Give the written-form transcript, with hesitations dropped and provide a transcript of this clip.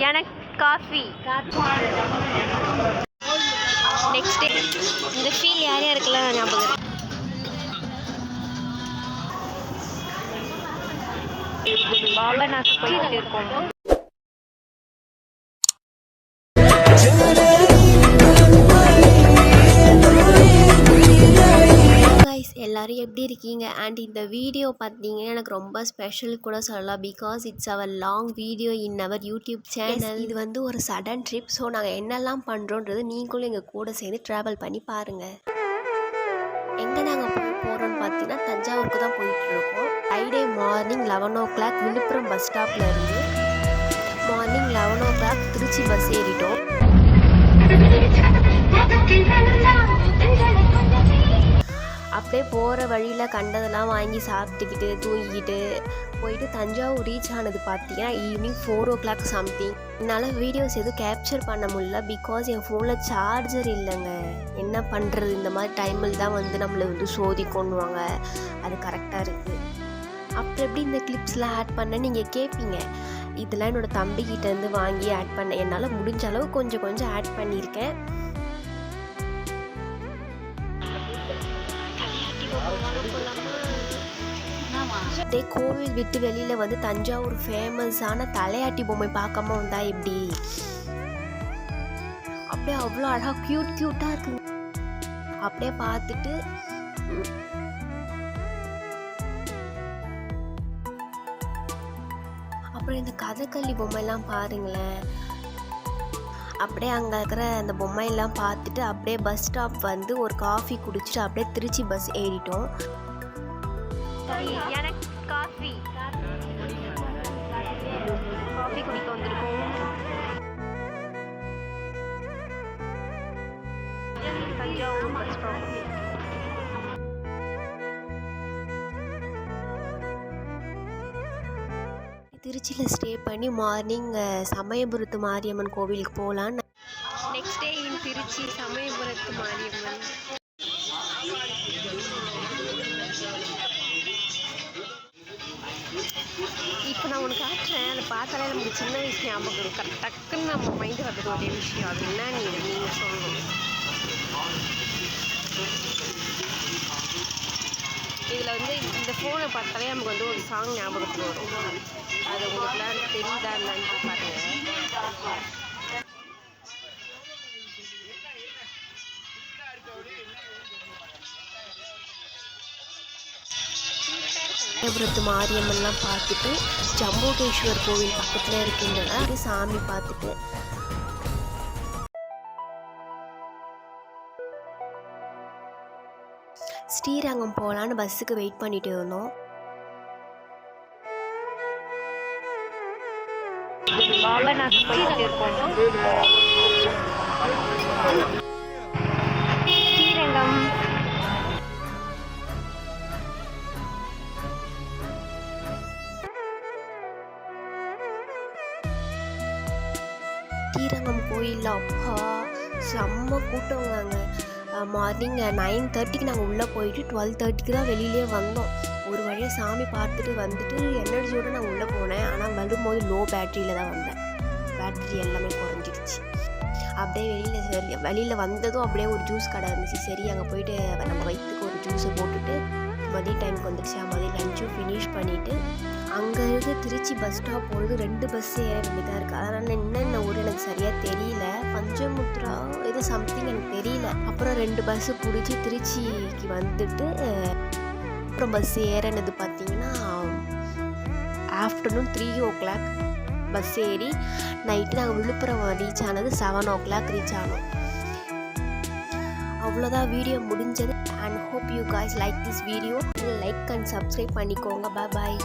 எனக்கு coffee. Next day இந்த feel யார் யாருக்கெல்லாம் ஞாபகம் பாபனாக்கு போயிட்டு இருக்கோம். எல்லோரும் எப்படி இருக்கீங்க? அண்ட் இந்த வீடியோ பார்த்தீங்கன்னா எனக்கு ரொம்ப ஸ்பெஷல் கூட சொல்லலாம். Because it's our long video in our YouTube channel. இது வந்து ஒரு சடன் ட்ரிப். ஸோ நாங்கள் என்னெல்லாம் பண்ணுறோன்றது நீங்களும் எங்கள் கூட சேர்ந்து ட்ராவல் பண்ணி பாருங்கள். எங்கே நாங்கள் போகிறோன்னு பார்த்தீங்கன்னா தஞ்சாவூருக்கு தான் போயிட்டுருக்கோம். Friday morning 11 o'clock Villupuram bus ஸ்டாப்பில் இருந்து மார்னிங் 11 o'clock திருச்சி பஸ் ஏறிட்டோம். அப்படியே போகிற வழியில் கண்டதெல்லாம் வாங்கி சாப்பிட்டுக்கிட்டு தூங்கிக்கிட்டு போயிட்டு தஞ்சாவூர் ரீச் ஆனது பார்த்தீங்கன்னா ஈவினிங் 4 o'clock சம்திங். என்னால் வீடியோஸ் எதுவும் கேப்சர் பண்ண முடியல. பிகாஸ் என் ஃபோனில் சார்ஜர் இல்லைங்க. என்ன பண்ணுறது, இந்த மாதிரி டைமில் தான் வந்து நம்மளை வந்து சோதிக்கொண்டுவாங்க. அது கரெக்டாக இருக்குது. அப்புறம் எப்படி இந்த கிளிப்ஸ்லாம் ஆட் பண்ண நீங்கள் கேட்பீங்க. இதெல்லாம் என்னோடய தம்பிக்கிட்டேருந்து வாங்கி ஆட் பண்ண என்னால் முடிஞ்ச அளவு கொஞ்சம் ஆட் பண்ணியிருக்கேன். அப்படியே கோவில் விட்டு வெளியில் வந்து தஞ்சாவூர் ஃபேமஸான தலையாட்டி பொம்மை பார்க்காம வந்தா எப்படி? அப்படியே அவ்வளோ அழகாக க்யூட்டாக இருக்குங்க. அப்படியே பார்த்துட்டு அப்புறம் இந்த கதகளி பொம்மைலாம் பாருங்களேன். அப்படியே அங்கே இருக்கிற அந்த பொம்மையெல்லாம் பார்த்துட்டு அப்படியே பஸ் ஸ்டாப் வந்து ஒரு காஃபி குடிச்சிட்டு அப்படியே திருச்சி பஸ் ஏறிட்டோம். எனக்கு காஃபி குடிக்க வந்திருக்கோம். Thanjavur bus stop. திருச்சியில் ஸ்டே பண்ணி மார்னிங் சமயபுரத்து மாரியம்மன் கோவிலுக்கு போகலான்னு. நெக்ஸ்ட் டே இன் திருச்சி சமயபுரத்து மாரியம்மன். இப்போ நான் உனக்கு காட்டுறேன். அதை பார்த்தாலே நமக்கு சின்ன வயசு ஞாபகம் இருக்கும். டக்குன்னு நம்ம மைண்டு வர்றது ஒரே விஷயம். அது என்ன நீங்கள் சொல்லணும். இதில் வந்து இந்த ஃபோனை பார்த்தாலே நமக்கு வந்து ஒரு சாங் ஞாபகத்துக்கு வரும். அது உங்களுக்குலாம் தெரியுதா என்னன்னு பாருங்கள். சமயபுரத்து மாரியம்மன்லாம் பார்த்துட்டு ஜம்புகேஸ்வர் கோவில் பக்கத்தில் இருக்கின்றன சாமி பார்த்துட்டு ஸ்ரீரங்கம் போகலான்னு பஸ்ஸுக்கு வெயிட் பண்ணிட்டு இருந்தோம். பாபனாக்கு போயிட்டு இருக்கோம். ஸ்ரீரங்கம் ஸ்ரீரங்கம் கோயிலில் அப்பா செம்ம கூட்டவங்க. மார்னிங் 9:30க்கு நாங்கள் உள்ளே போயிட்டு 12:30க்கு தான் வெளியிலே வந்தோம். ஒரு வழியாக சாமி பார்த்துட்டு வந்துட்டு எனர்ஜியோடு நான் உள்ளே போனேன். ஆனால் வரும்போது லோ பேட்டரியில் தான் வந்தேன். பேட்டரி எல்லாமே குறைஞ்சிடுச்சு. அப்படியே வெளியில் வந்ததும் அப்படியே ஒரு ஜூஸ் கடை இருந்துச்சு. சரி அங்கே போயிட்டு நம்ம வயிற்றுக்கு ஒரு ஜூஸை போட்டுட்டு மதிய டைமுக்கு வந்துடுச்சு. மதியம் லஞ்சும் ஃபினிஷ் பண்ணிவிட்டு அங்கே இருந்து திருச்சி பஸ் ஸ்டாப் போகிறது 2 பஸ் ஏற வேண்டியதாக இருக்குது. அதனால் என்னென்ன ஊர் எனக்கு சரியாக தெரியல. பஞ்சமுத்ரா ஏதோ சம்திங் எனக்கு தெரியல. அப்புறம் 2 பஸ்ஸு பிடிச்சி திருச்சிக்கு வந்துட்டு அப்புறம் பஸ் ஏறினது பார்த்திங்கன்னா ஆஃப்டர்நூன் 3 o'clock பஸ் ஏறி நைட்டு நாங்கள் விழுப்புரம் ரீச் ஆனது 7 o'clock ரீச் ஆனோம். அவ்வளோதான் வீடியோ முடிஞ்சது. And hope you guys like this video. Like and subscribe பண்ணிக்கோங்க. பாய்.